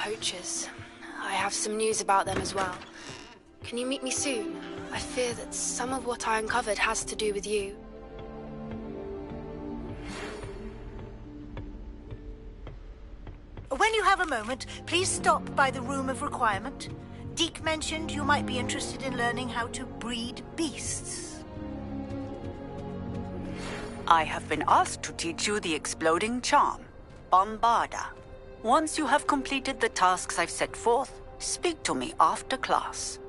poachers. I have some news about them as well. Can you meet me soon? I fear that some of what I uncovered has to do with you. When you have a moment, please stop by the Room of Requirement. Deke mentioned you might be interested in learning how to breed beasts. I have been asked to teach you the exploding charm, Bombarda. Once you have completed the tasks I've set forth, speak to me after class.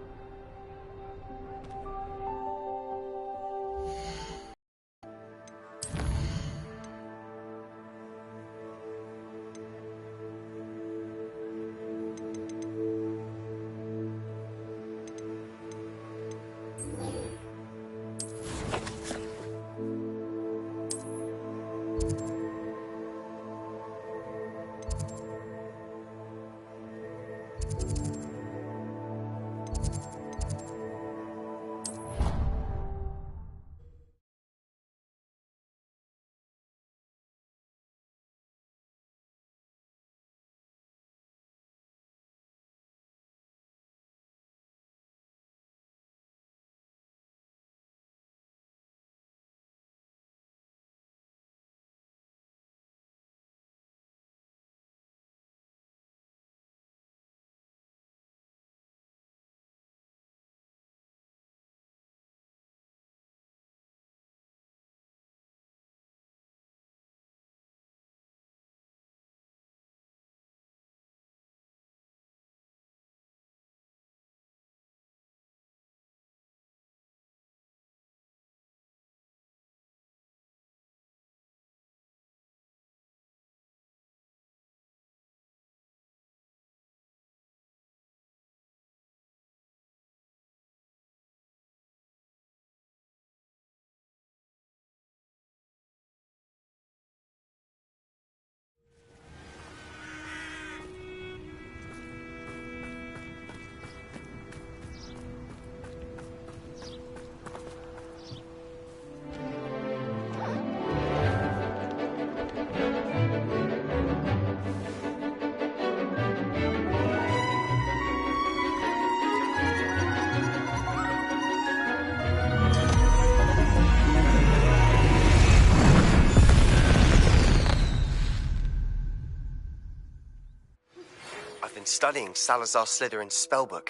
Studying Salazar Slytherin's spellbook.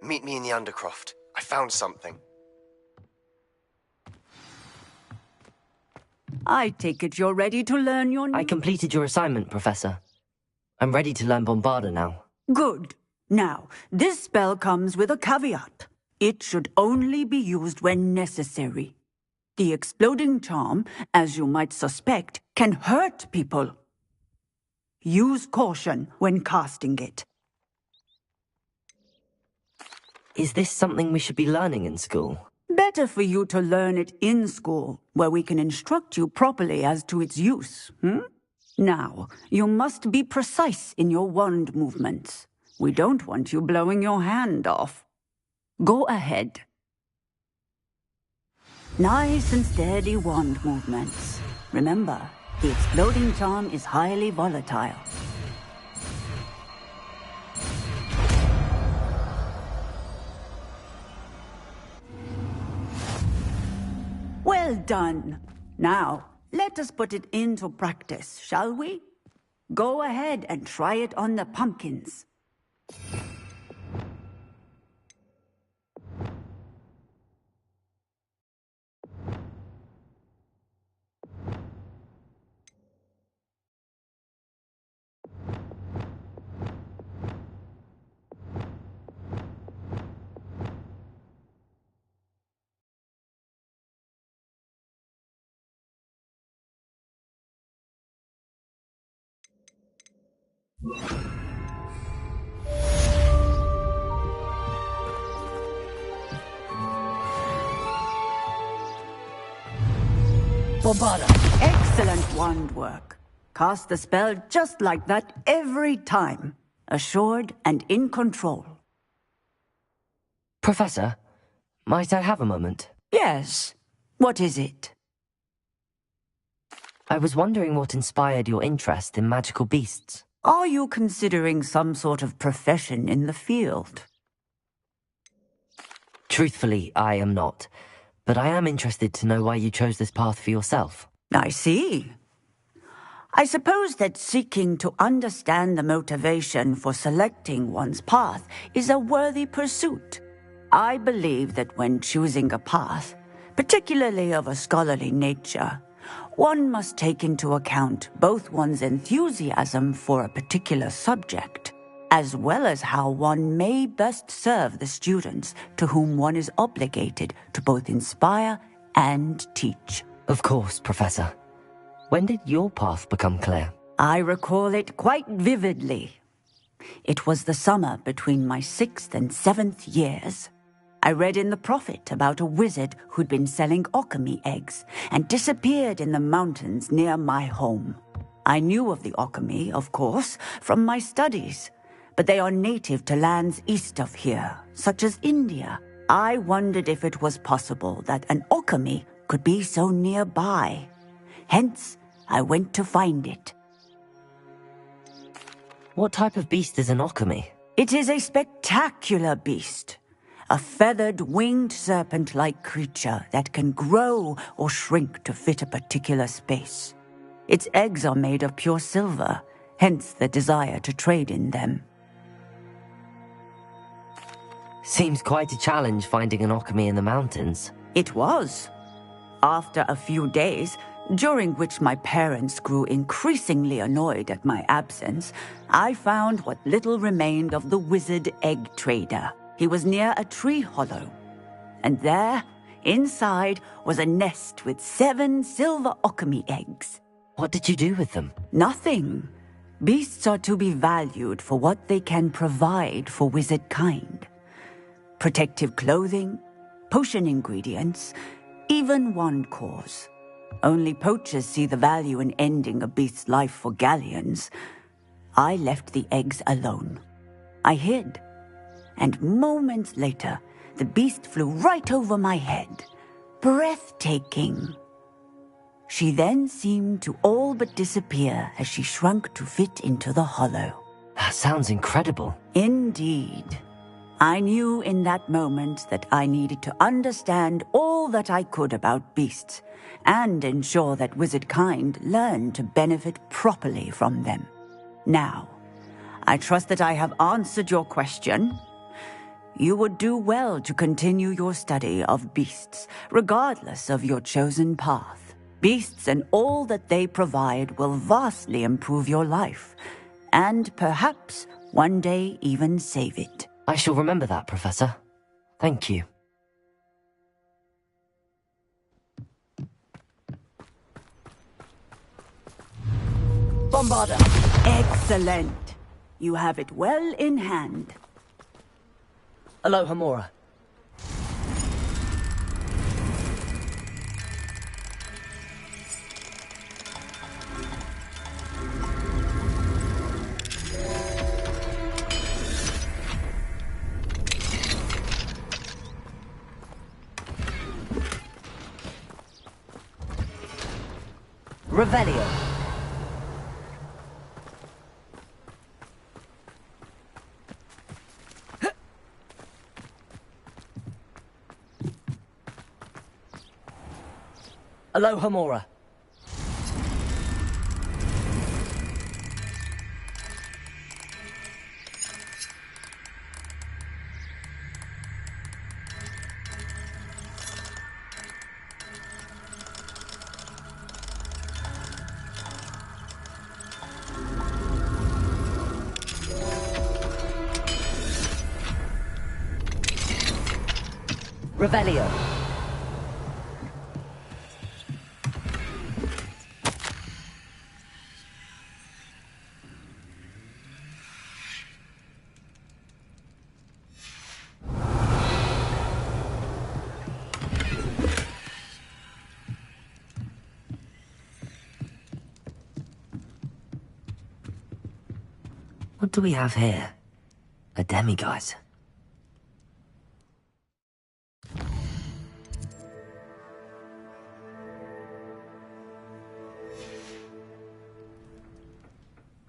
Meet me in the Undercroft. I found something. I take it you're ready to learn your... I completed your assignment, Professor. I'm ready to learn Bombarda now. Good. Now, this spell comes with a caveat. It should only be used when necessary. The exploding charm, as you might suspect, can hurt people. Use caution when casting it. Is this something we should be learning in school? Better for you to learn it in school, where we can instruct you properly as to its use, Now, you must be precise in your wand movements. We don't want you blowing your hand off. Go ahead. Nice and steady wand movements. Remember, the exploding charm is highly volatile. Well done. Now, let us put it into practice, shall we? Go ahead and try it on the pumpkins. Bombarda! Excellent wand work. Cast the spell just like that every time. Assured and in control. Professor, might I have a moment? Yes. What is it? I was wondering what inspired your interest in magical beasts. Are you considering some sort of profession in the field? Truthfully, I am not. But I am interested to know why you chose this path for yourself. I see. I suppose that seeking to understand the motivation for selecting one's path is a worthy pursuit. I believe that when choosing a path, particularly of a scholarly nature, one must take into account both one's enthusiasm for a particular subject, as well as how one may best serve the students to whom one is obligated to both inspire and teach. Of course, Professor. When did your path become clear? I recall it quite vividly. It was the summer between my 6th and 7th years. I read in the Prophet about a wizard who'd been selling alchemy eggs and disappeared in the mountains near my home. I knew of the alchemy, of course, from my studies, but they are native to lands east of here, such as India. I wondered if it was possible that an alchemy could be so nearby. Hence, I went to find it. What type of beast is an alchemy? It is a spectacular beast. A feathered, winged serpent-like creature that can grow or shrink to fit a particular space. Its eggs are made of pure silver, hence the desire to trade in them. Seems quite a challenge finding an alchemy in the mountains. It was. After a few days, during which my parents grew increasingly annoyed at my absence, I found what little remained of the wizard egg trader. He was near a tree hollow, and there, inside, was a nest with 7 silver alchemy eggs. What did you do with them? Nothing. Beasts are to be valued for what they can provide for wizard kind. Protective clothing, potion ingredients, even wand cores. Only poachers see the value in ending a beast's life for galleons. I left the eggs alone. I hid, and moments later, the beast flew right over my head. Breathtaking. She then seemed to all but disappear as she shrunk to fit into the hollow. That sounds incredible. Indeed. I knew in that moment that I needed to understand all that I could about beasts and ensure that wizard kind learned to benefit properly from them. Now, I trust that I have answered your question. You would do well to continue your study of beasts, regardless of your chosen path. Beasts and all that they provide will vastly improve your life, and perhaps one day even save it. I shall remember that, Professor. Thank you. Bombarda! Excellent. You have it well in hand. Aloha Mora. Revelio. Aloha Mora. Revelio. What do we have here? A demiguise.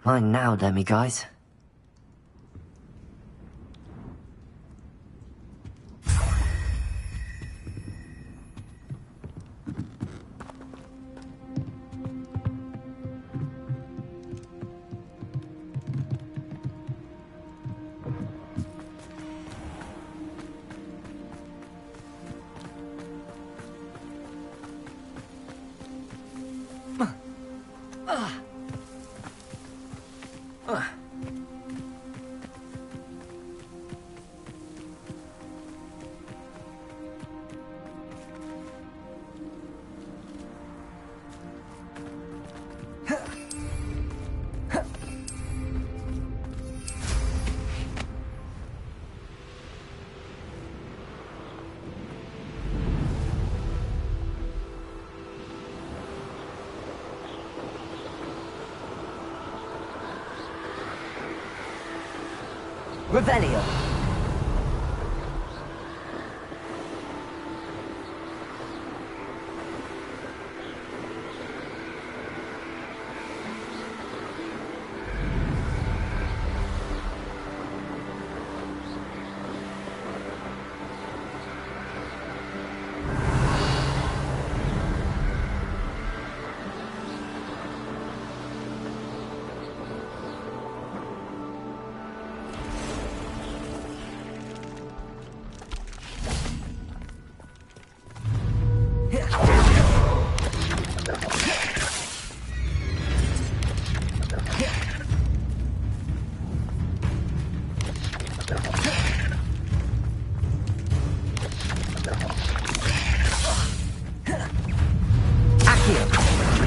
Mine now, demi-guys. Revelio.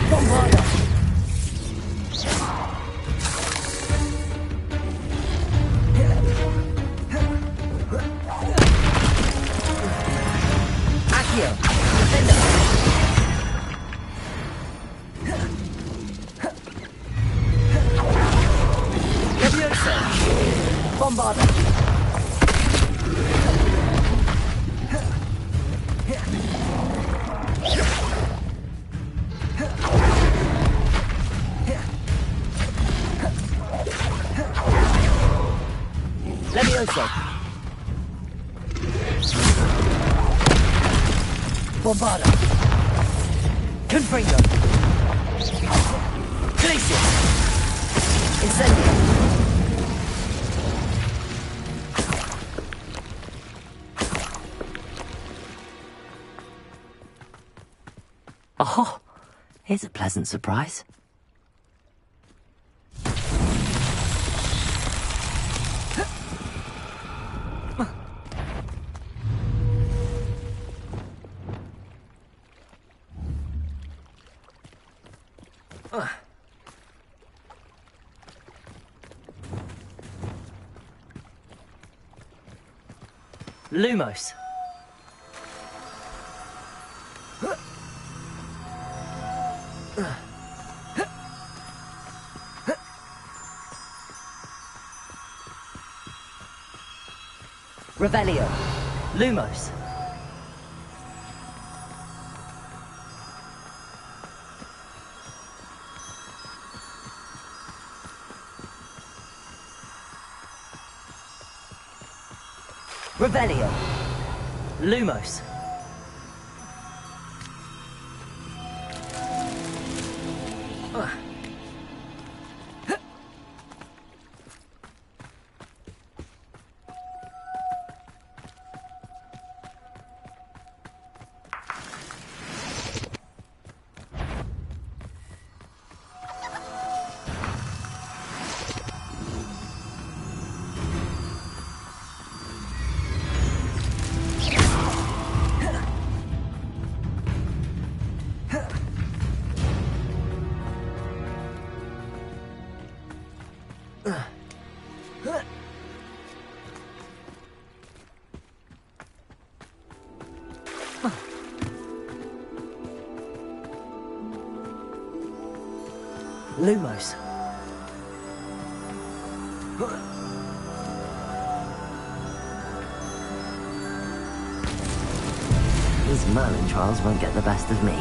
Bombarda! Accio! Defender! Leviosa! Bombarda! Leviosa! Bombarda! Confringo! Glacier! Incendio! Oh, here's a pleasant surprise. Lumos. Revelio. Lumos. Revelio. Lumos. Lumos. These Merlin trials won't get the best of me.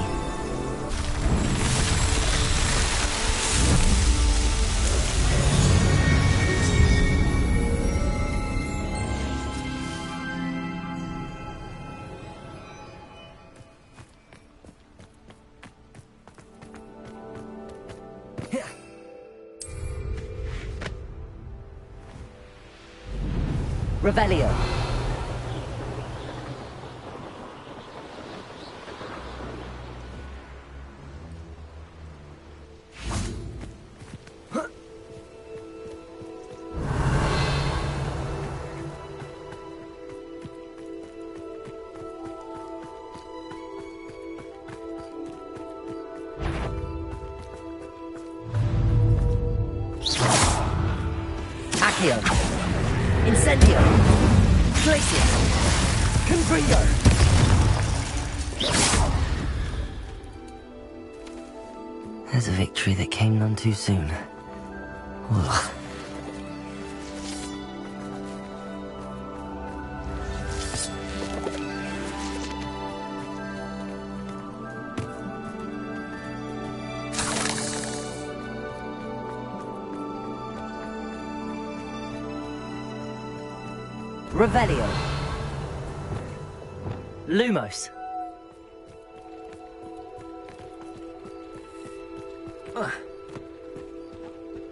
Revelio. Accio. Incendio. Glacius. Confringo. There's a victory that came none too soon. Ugh. Revelio. Lumos.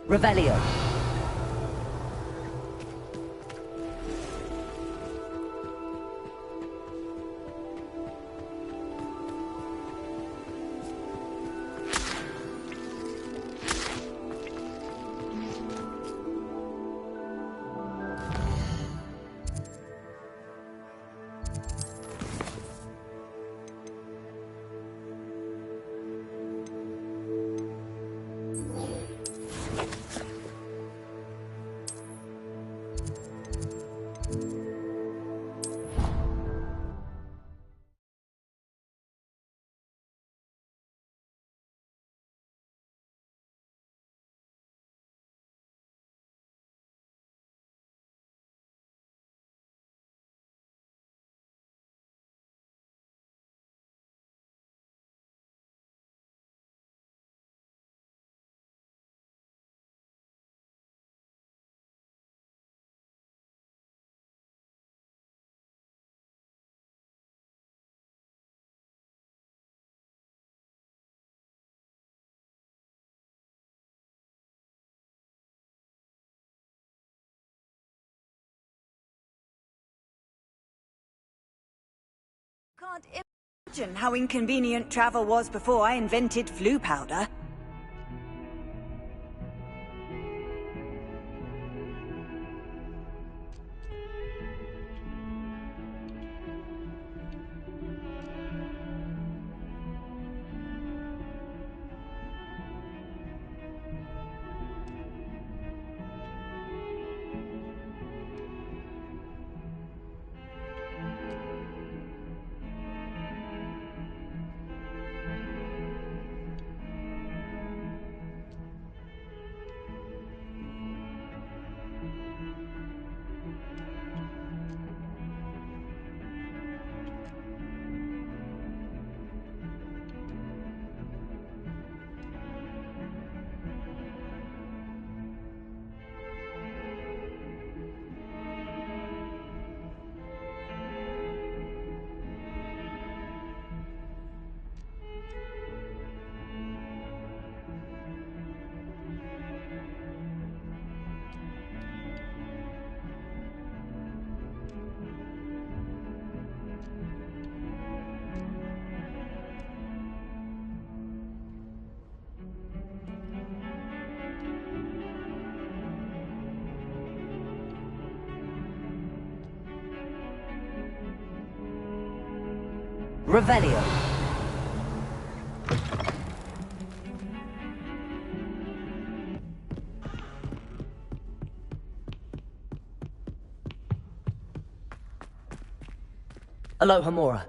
Revelio. Can't imagine how inconvenient travel was before I invented flu powder. Revelio. Aloha Mora.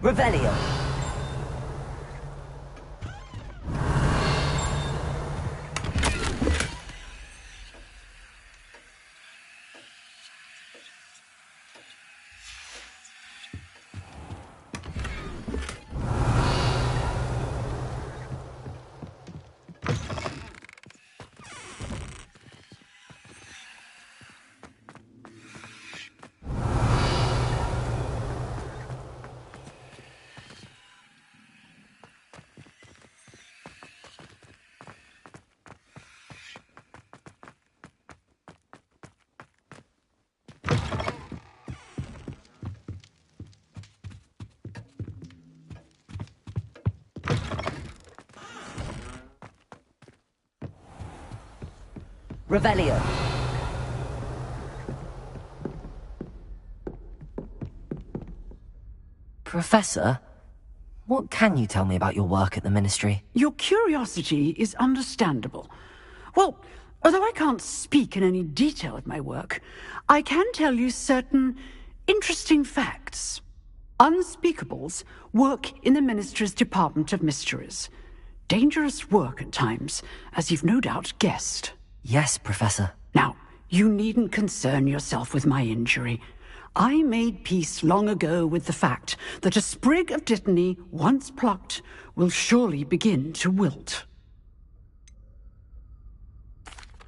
Revelio. Revelio. Professor, what can you tell me about your work at the Ministry? Your curiosity is understandable. Well, although I can't speak in any detail of my work, I can tell you certain interesting facts. Unspeakables work in the Ministry's Department of Mysteries. Dangerous work at times, as you've no doubt guessed. Yes, Professor. Now, you needn't concern yourself with my injury. I made peace long ago with the fact that a sprig of dittany, once plucked, will surely begin to wilt.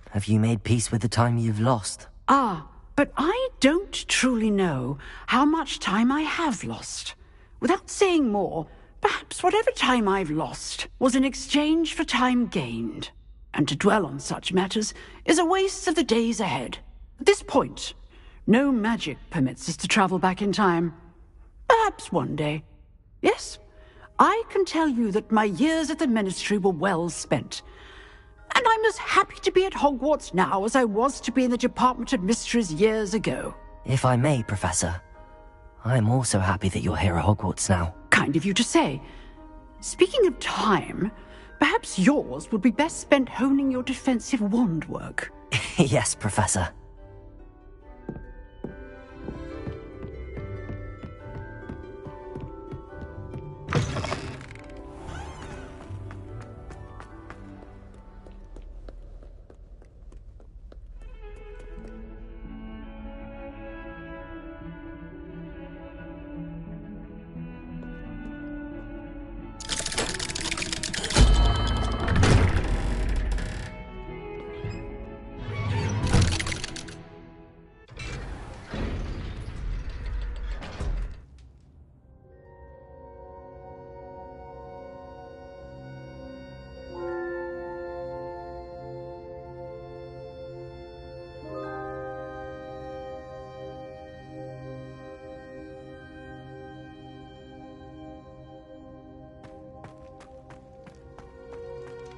Have you made peace with the time you've lost? But I don't truly know how much time I have lost. Without saying more, perhaps whatever time I've lost was in exchange for time gained. And to dwell on such matters is a waste of the days ahead. At this point, no magic permits us to travel back in time. Perhaps one day. Yes, I can tell you that my years at the Ministry were well spent. And I'm as happy to be at Hogwarts now as I was to be in the Department of Mysteries years ago. If I may, Professor, I'm also happy that you're here at Hogwarts now. Kind of you to say. Speaking of time, perhaps yours would be best spent honing your defensive wand work. Yes, Professor.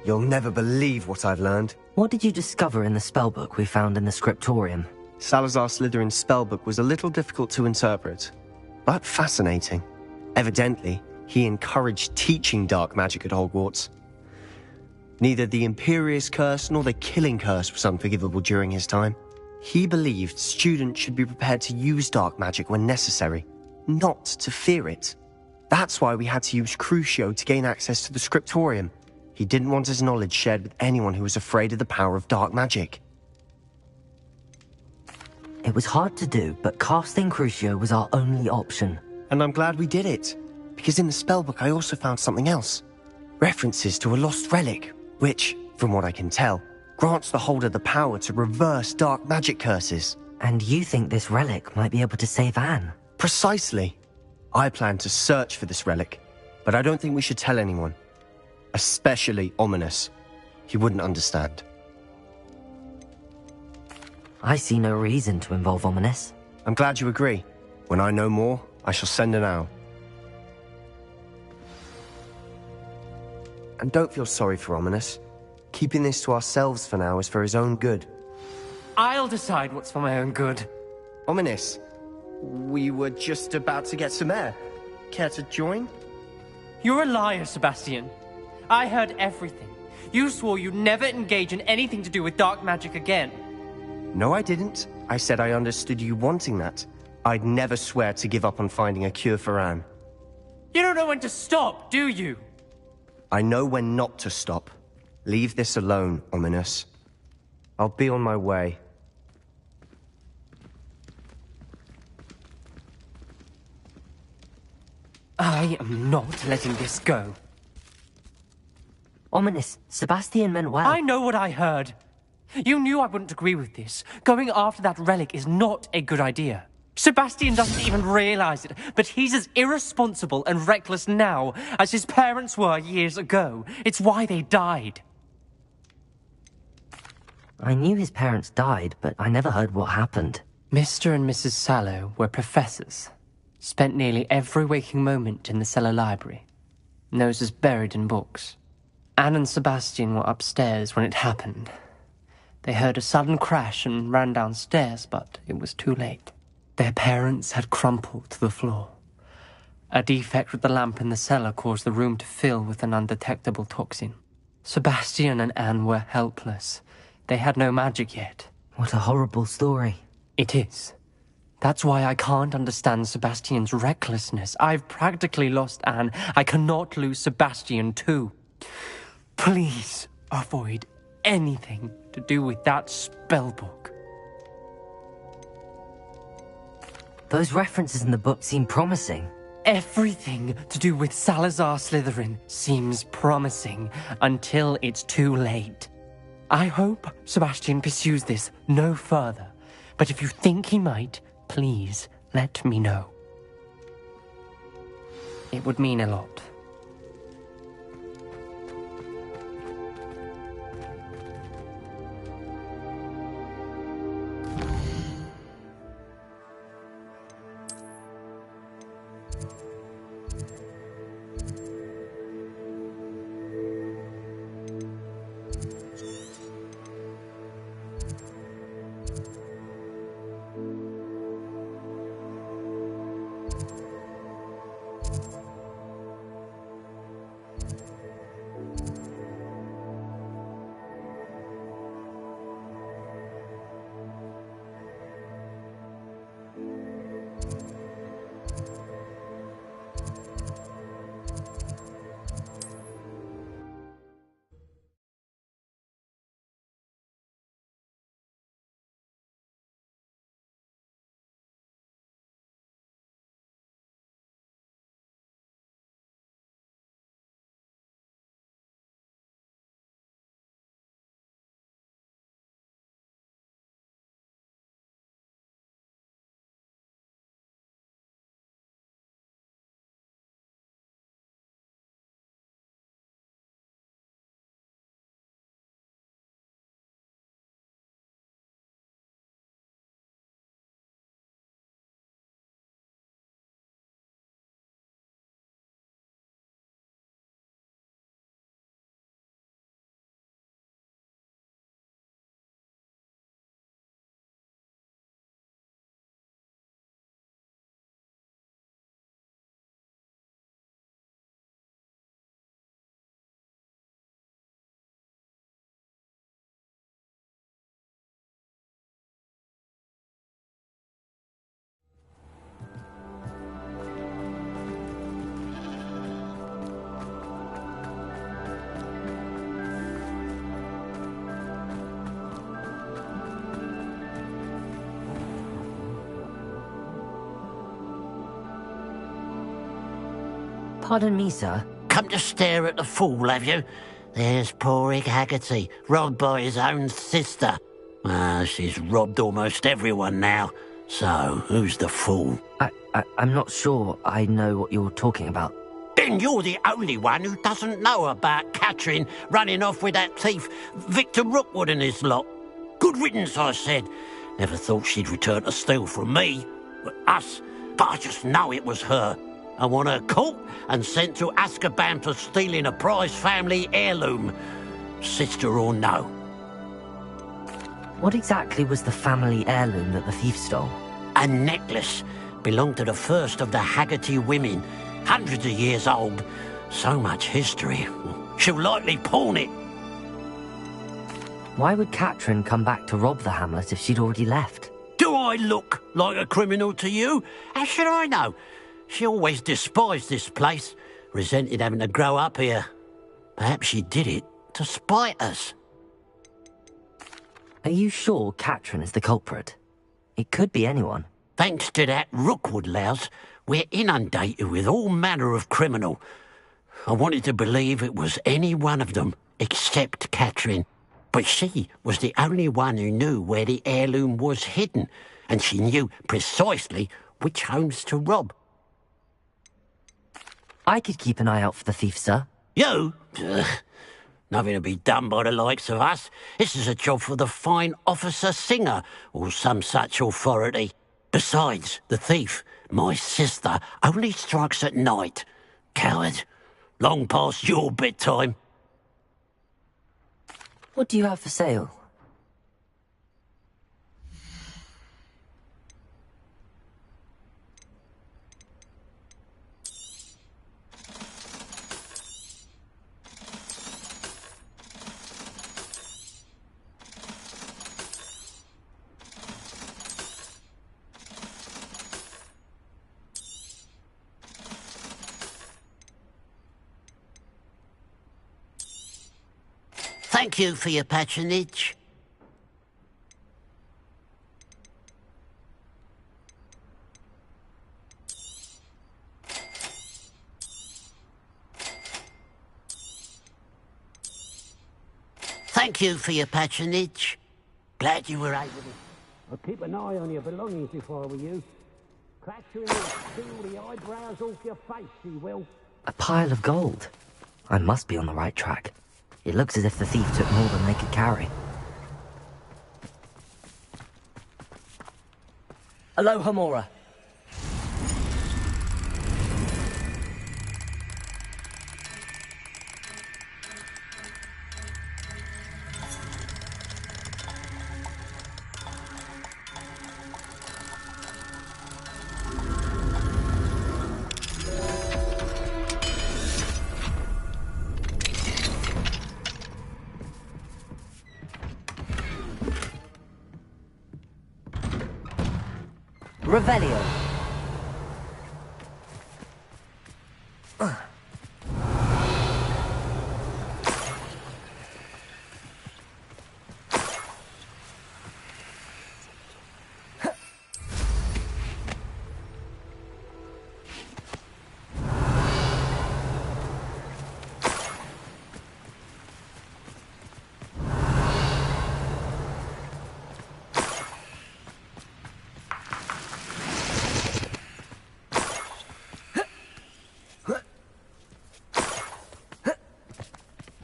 You'll never believe what I've learned. What did you discover in the spellbook we found in the scriptorium? Salazar Slytherin's spellbook was a little difficult to interpret, but fascinating. Evidently, he encouraged teaching dark magic at Hogwarts. Neither the Imperious Curse nor the Killing Curse was unforgivable during his time. He believed students should be prepared to use dark magic when necessary, not to fear it. That's why we had to use Crucio to gain access to the scriptorium. He didn't want his knowledge shared with anyone who was afraid of the power of dark magic. It was hard to do, but casting Crucio was our only option. And I'm glad we did it, because in the spellbook I also found something else. References to a lost relic, which, from what I can tell, grants the holder the power to reverse dark magic curses. And you think this relic might be able to save Anne? Precisely. I plan to search for this relic, but I don't think we should tell anyone. Especially Ominous. He wouldn't understand. I see no reason to involve Ominous. I'm glad you agree. When I know more, I shall send an owl. And don't feel sorry for Ominous. Keeping this to ourselves for now is for his own good. I'll decide what's for my own good. Ominous, we were just about to get some air. Care to join? You're a liar, Sebastian. I heard everything. You swore you'd never engage in anything to do with dark magic again. No, I didn't. I said I understood you wanting that. I'd never swear to give up on finding a cure for Anne. You don't know when to stop, do you? I know when not to stop. Leave this alone, Ominous. I'll be on my way. I am not letting this go. Ominous, Sebastian meant well. I know what I heard. You knew I wouldn't agree with this. Going after that relic is not a good idea. Sebastian doesn't even realize it, but he's as irresponsible and reckless now as his parents were years ago. It's why they died. I knew his parents died, but I never heard what happened. Mr. and Mrs. Sallow were professors. Spent nearly every waking moment in the cellar library. Noses buried in books. Anne and Sebastian were upstairs when it happened. They heard a sudden crash and ran downstairs, but it was too late. Their parents had crumpled to the floor. A defect with the lamp in the cellar caused the room to fill with an undetectable toxin. Sebastian and Anne were helpless. They had no magic yet. What a horrible story. It is. That's why I can't understand Sebastian's recklessness. I've practically lost Anne. I cannot lose Sebastian too. Please avoid anything to do with that spellbook. Those references in the book seem promising. Everything to do with Salazar Slytherin seems promising until it's too late. I hope Sebastian pursues this no further, but if you think he might, please let me know. It would mean a lot. Pardon me, sir. Come to stare at the fool, have you? There's poor Ig Haggerty, robbed by his own sister. She's robbed almost everyone now. So, who's the fool? I'm not sure I know what you're talking about. Then you're the only one who doesn't know about Catherine running off with that thief, Victor Rookwood and his lot. Good riddance, I said. Never thought she'd return to steal from me, us, but I just know it was her. I want her caught and sent to Azkaban for stealing a prized family heirloom, sister or no. What exactly was the family heirloom that the thief stole? A necklace. Belonged to the first of the Haggerty women. Hundreds of years old. So much history. She'll likely pawn it. Why would Catherine come back to rob the hamlet if she'd already left? Do I look like a criminal to you? How should I know? She always despised this place, resented having to grow up here. Perhaps she did it to spite us. Are you sure Catherine is the culprit? It could be anyone. Thanks to that Rookwood louse, we're inundated with all manner of criminal. I wanted to believe it was any one of them, except Catherine. But she was the only one who knew where the heirloom was hidden, and she knew precisely which homes to rob. I could keep an eye out for the thief, sir. You? Nothing to be done by the likes of us. This is a job for the fine officer Singer, or some such authority. Besides, the thief, my sister, only strikes at night. Coward. Long past your bedtime. What do you have for sale? Thank you for your patronage. Thank you for your patronage. Glad you were able to... I'll keep an eye on your belongings if I were you. Crash her in and steal the eyebrows off your face, she will. A pile of gold. I must be on the right track. It looks as if the thief took more than they could carry. Aloha, Mora. Revelio.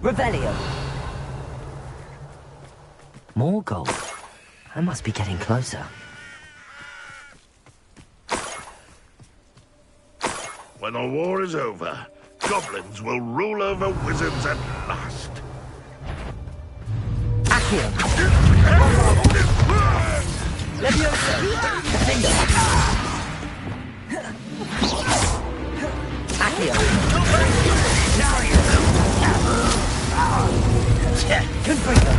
Revelio. More gold. I must be getting closer. When the war is over, goblins will rule over wizards at last. Accio. Leviosa. Defender. Accio. Confringo.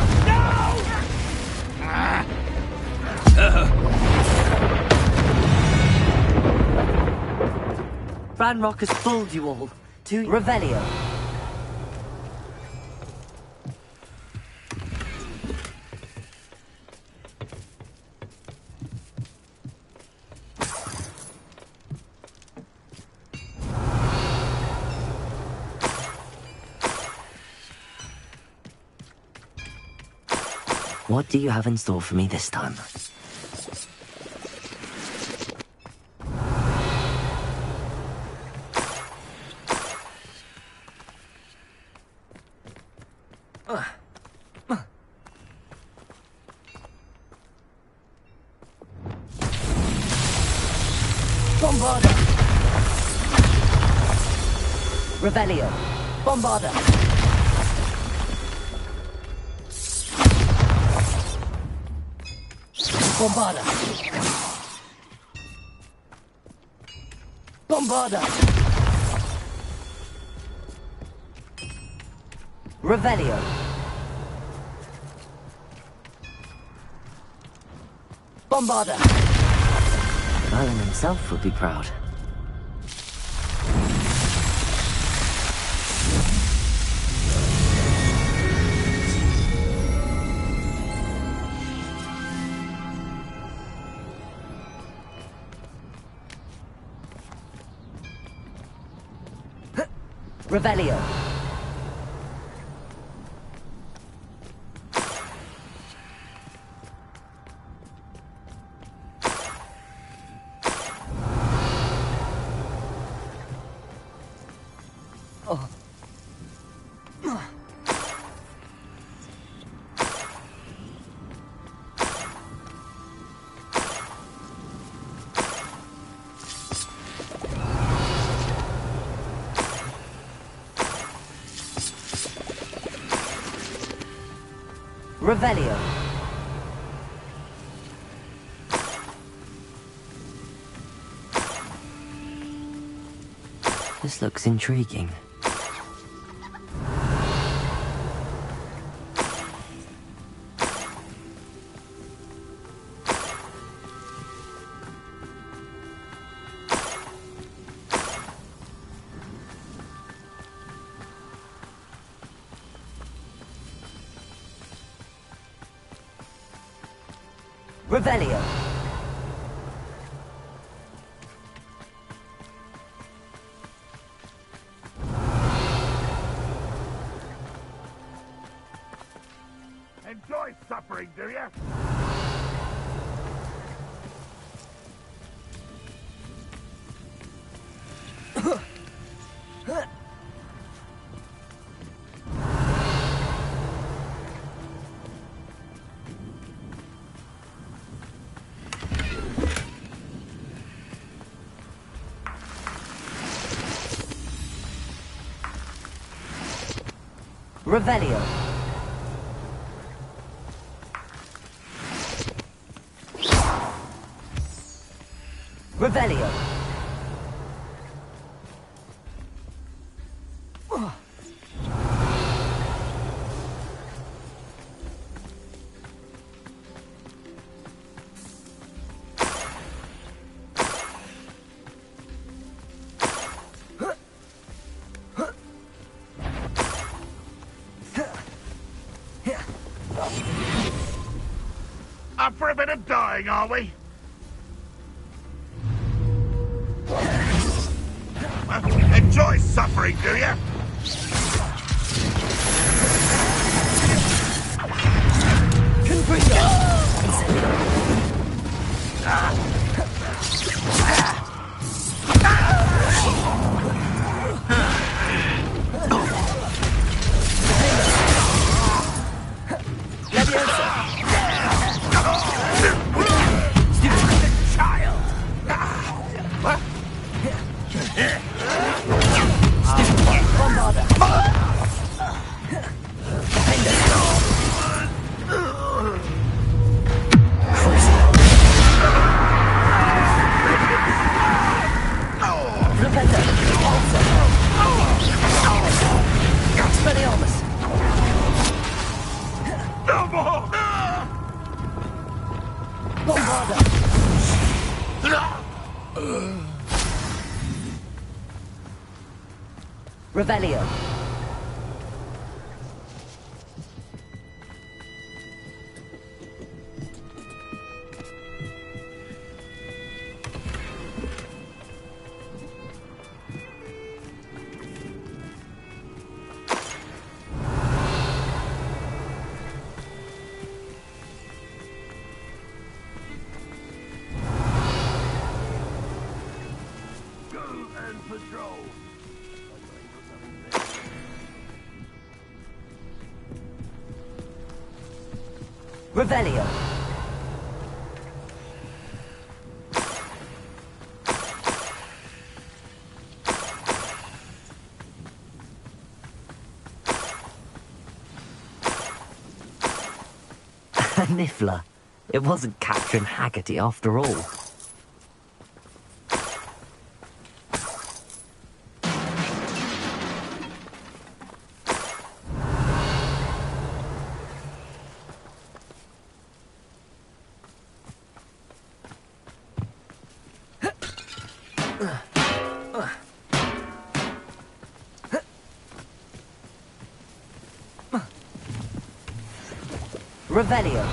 Ranrock has fooled you all. To Revelio. What do you have in store for me this time? Bombarda! Revelio! Bombarda! Bombarda! Bombarda! Revelio! Bombarda! Merlin himself would be proud. Revelio. Oh. Revelio. This looks intriguing. Revelio. Enjoy suffering, do you? Revelio. Revelio. Up for a bit of dying, are we? Enjoy suffering, do you? Revelio. Revelio. Niffler. It wasn't Captain Haggerty after all. Revelio.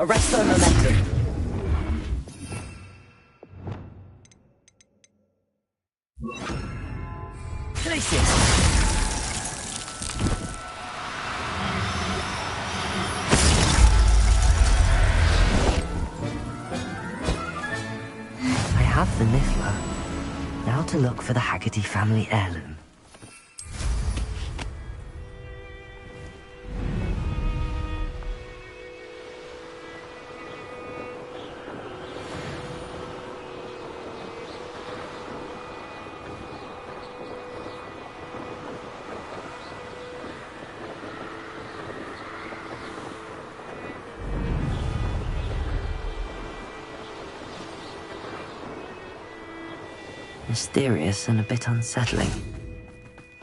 Arresto momentum. Glacius. I have the Niffler. Now to look for the Haggerty family heirloom. Mysterious and a bit unsettling.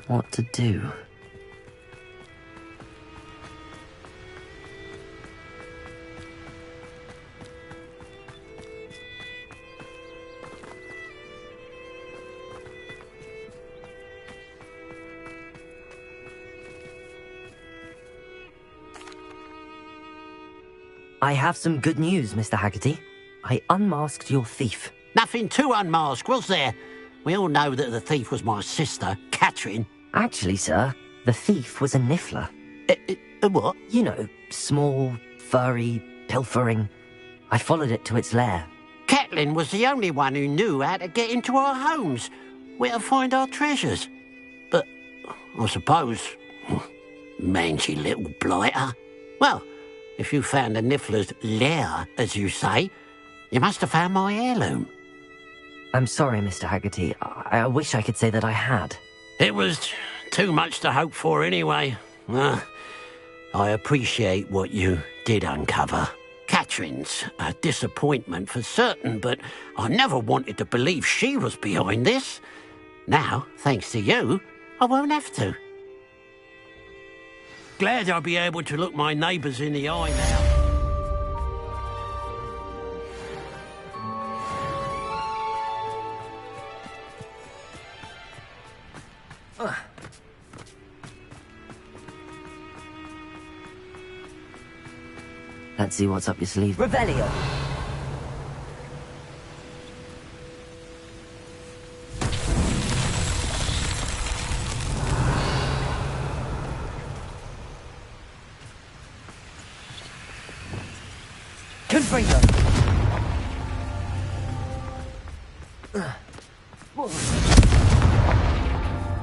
what to do. I have some good news, Mr. Haggerty. I unmasked your thief. Nothing to unmask, was there? We all know that the thief was my sister, Catherine. Actually, sir, the thief was a niffler. A what? You know, small, furry, pilfering. I followed it to its lair. Catelyn was the only one who knew how to get into our homes, where to find our treasures. But I suppose, mangy little blighter. Well, if you found the niffler's lair, as you say, you must have found my heirloom. I'm sorry, Mr. Haggerty. I wish I could say that I had. It was too much to hope for anyway. I appreciate what you did uncover. Catherine's a disappointment for certain, but I never wanted to believe she was behind this. Now, thanks to you, I won't have to. Glad I'll be able to look my neighbours in the eye now. Let's see what's up your sleeve. Revelio! Confringo!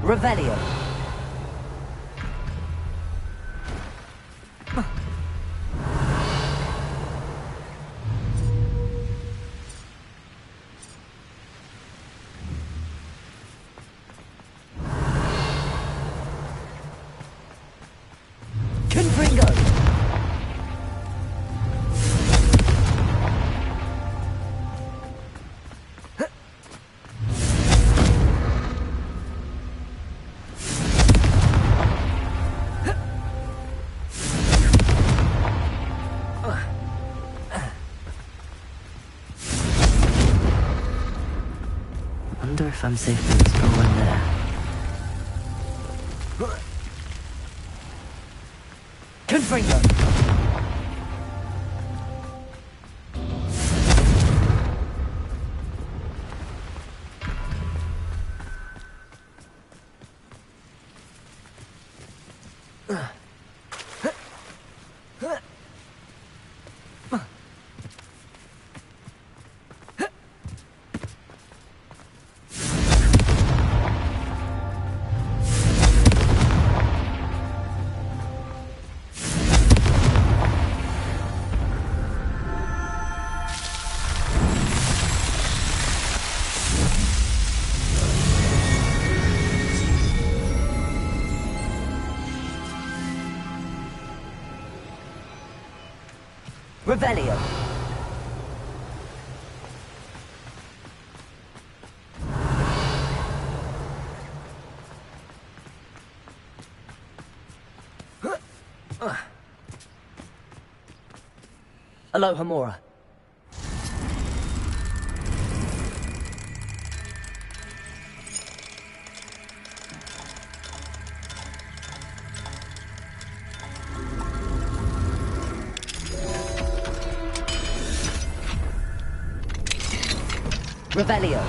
Revelio! Wonder if I'm safe to explore in there. Confringo! Revelio! Aloha Mora. Revelio.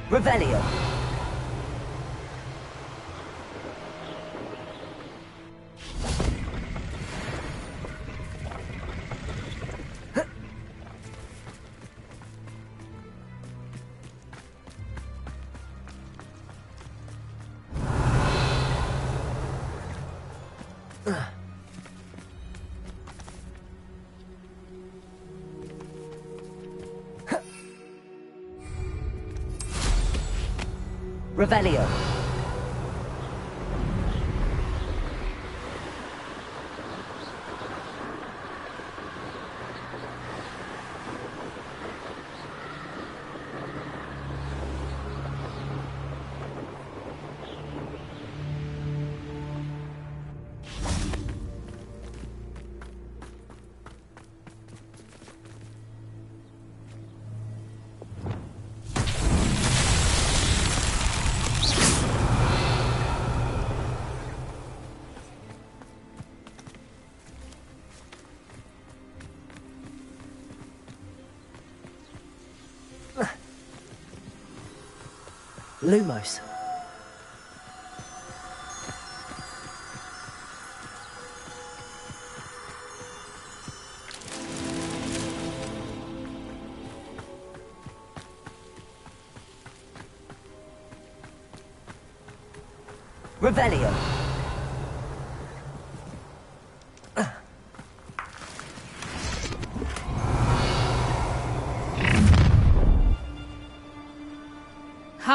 Revelio. Revelio. Lumos. Revelio.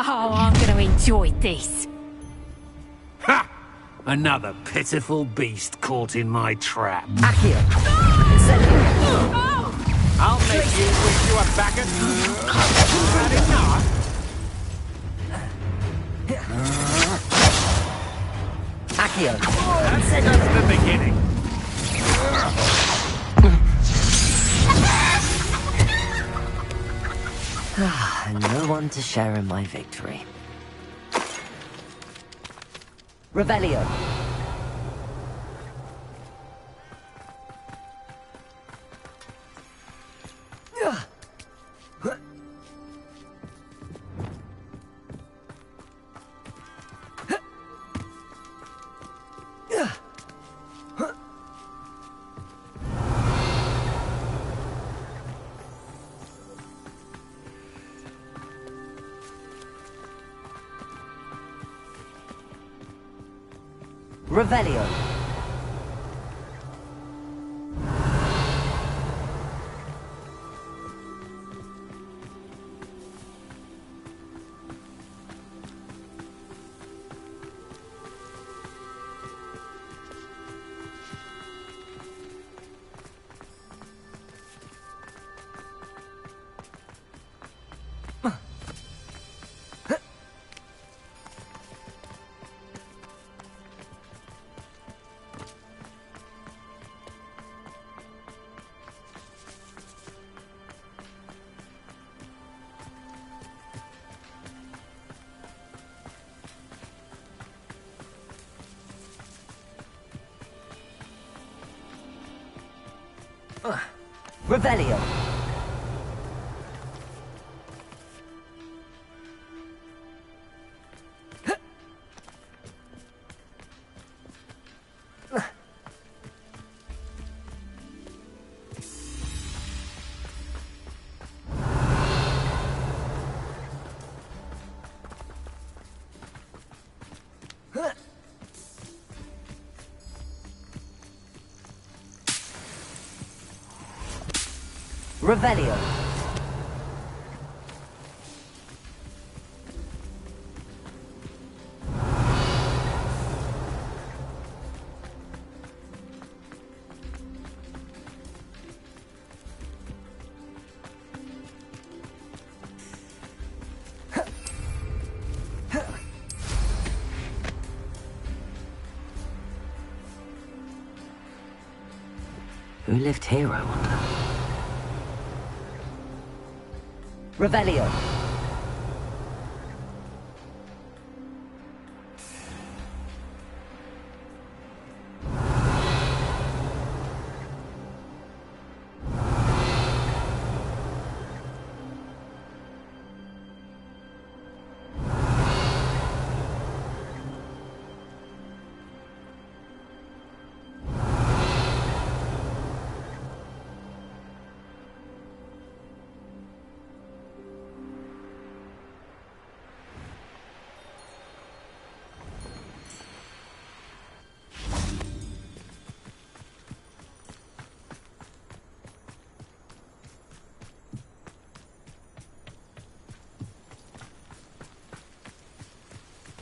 Oh, I'm going to enjoy this. Ha! Another pitiful beast caught in my trap. Accio. I'll make you wish you were back at... Had enough? Accio. That's just the beginning. And no one to share in my victory. Revelio. Revelio. Revelio. Revelio. Who lived here, I wonder? Revelio.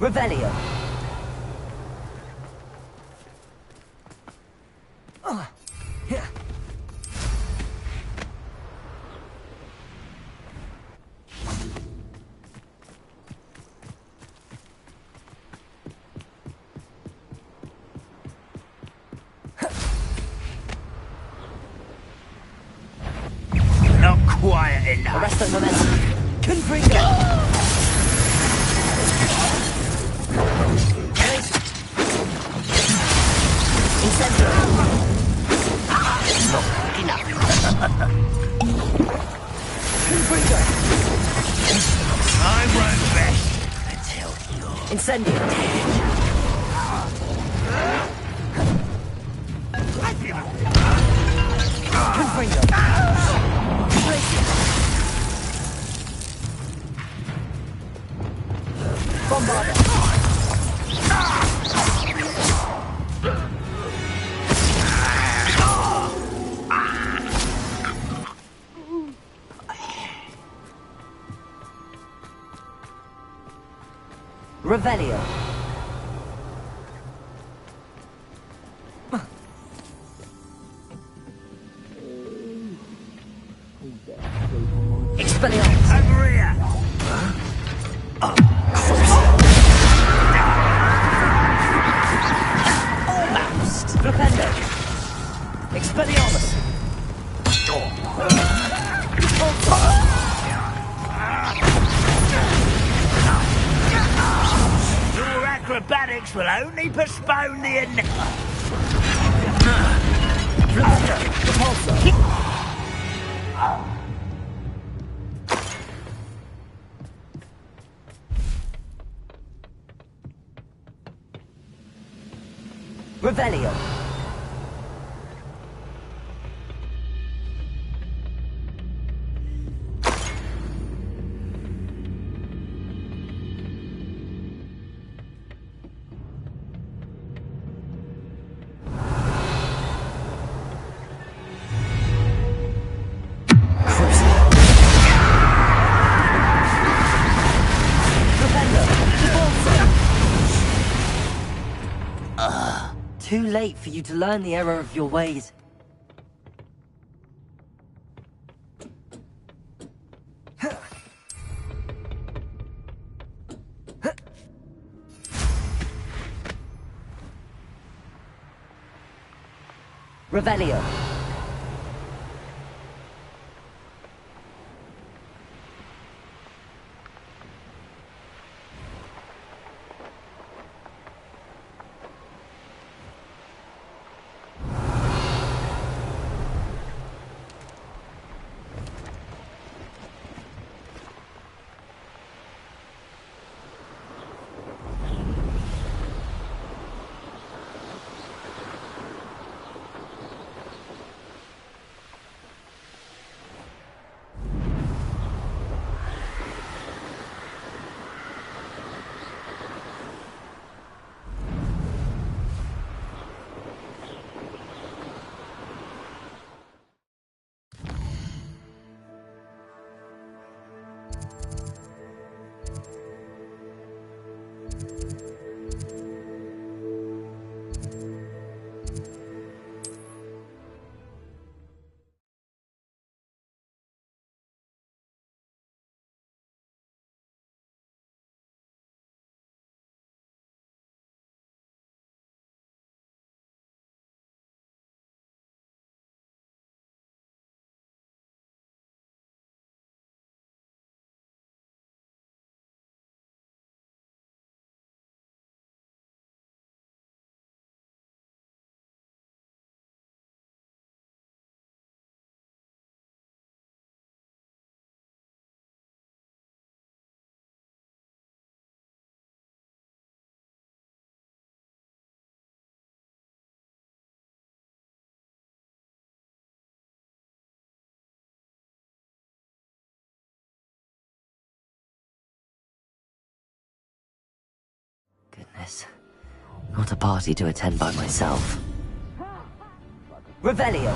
Revelio. Not quiet enough. Arresto momentum. Confringo. Incendio. Not quick enough. Confringo. I won't rest until you're Incendio. Confringo. Bombarda. Revelio. Expelliarmus. over here. Almost. Flipendo. Expelliarmus. Your acrobatics will only postpone the Flipendo. Repulsor. Revelio. Too late for you to learn the error of your ways. Revelio. Goodness. Not a party to attend by myself. Revelio.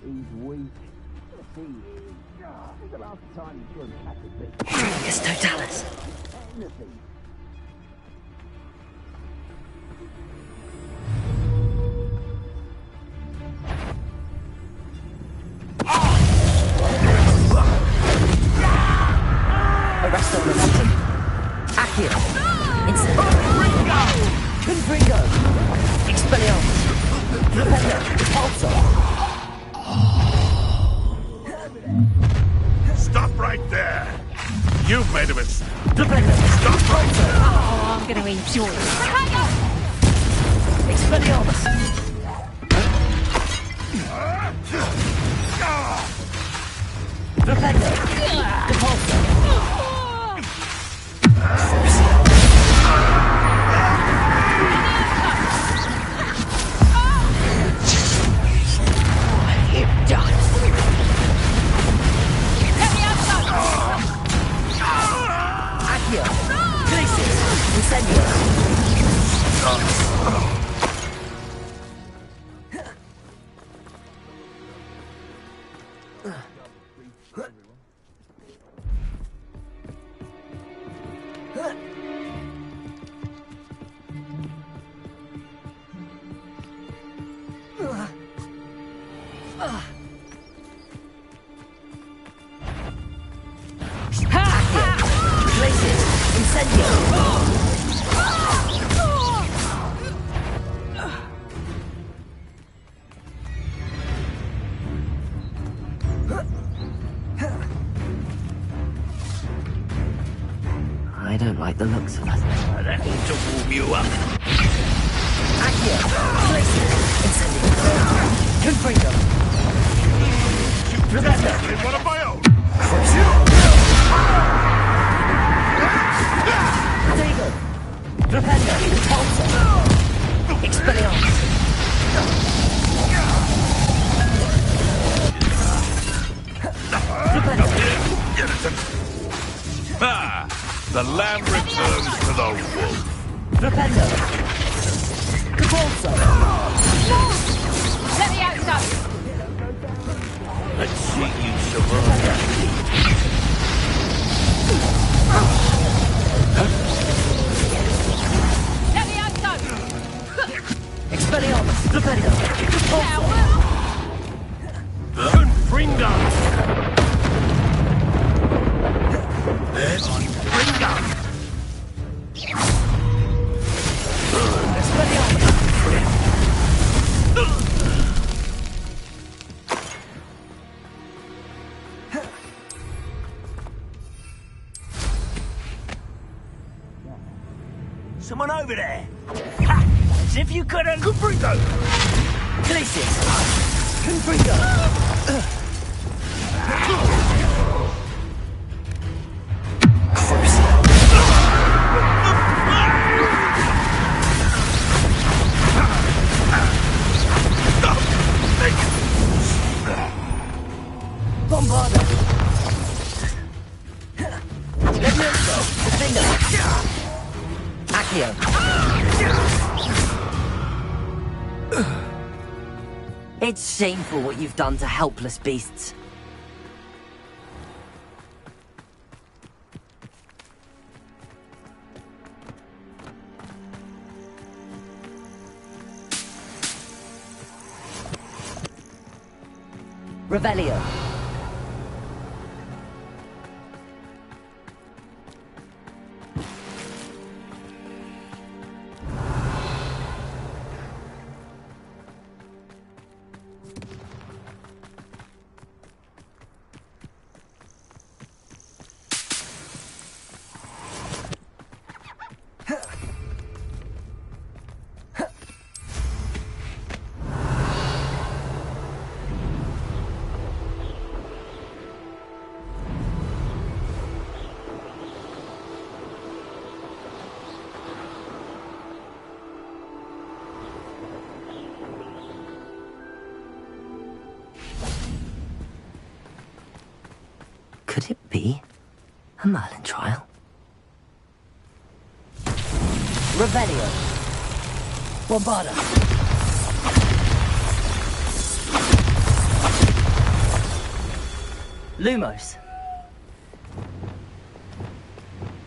He's week. Let's see. When's the last time you saw a cat at bit? It's Totalis. Anything. Arrest on the bottom. Accio. Instant. Confringo. Expelliarmus. Repender. Repulsor. Stop right there! You've made a mistake. Repender. Stop right there! Oh, I'm gonna enjoy it. Expelliarmus. Repender. Repulsor. Accio. Glacius. Incendio. I don't like the looks of that. That ought to warm you up. Accio. Glacius. Incendio. Confringo. In one of my own. Dago. Repender. Repulsor. Expelliarmus. Repender. Get it. Ah, the lamb returns to the wolf. Repender. Repulsor. Let me out, son. Let's see you survive. Let me out, son. Expelliarmus. Repender. Repulsor. Confringo. Someone over there. Ha! As if you couldn't. Confringo. Glacius. Confringo. Bombarda. Levioso. Defender. Accio. It's shameful what you've done to helpless beasts. Revelio. Could it be a Merlin trial? Revelio. Bombarda. Lumos.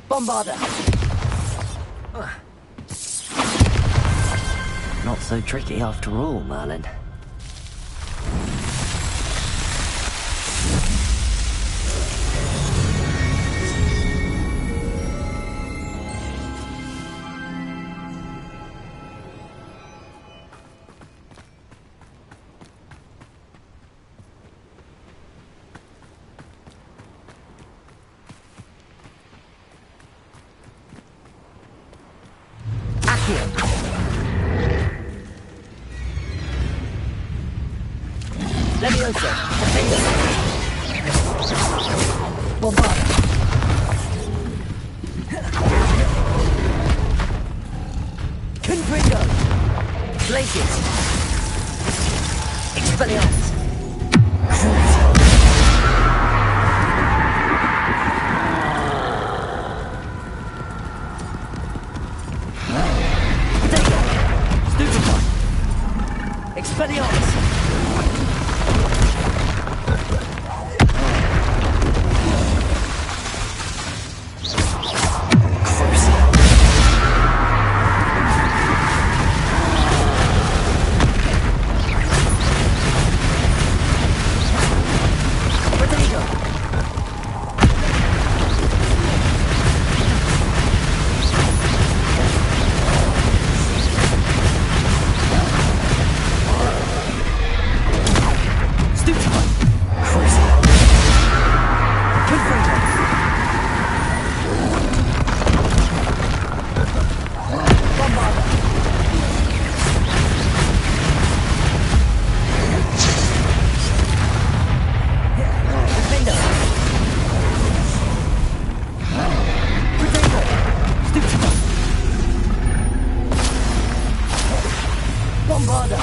Bombarda. Not so tricky after all, Merlin. Leviosa, Bombarda. Confringo. Blankets. Expelliarmus. Stupefy. Expelliarmus. Bombarda!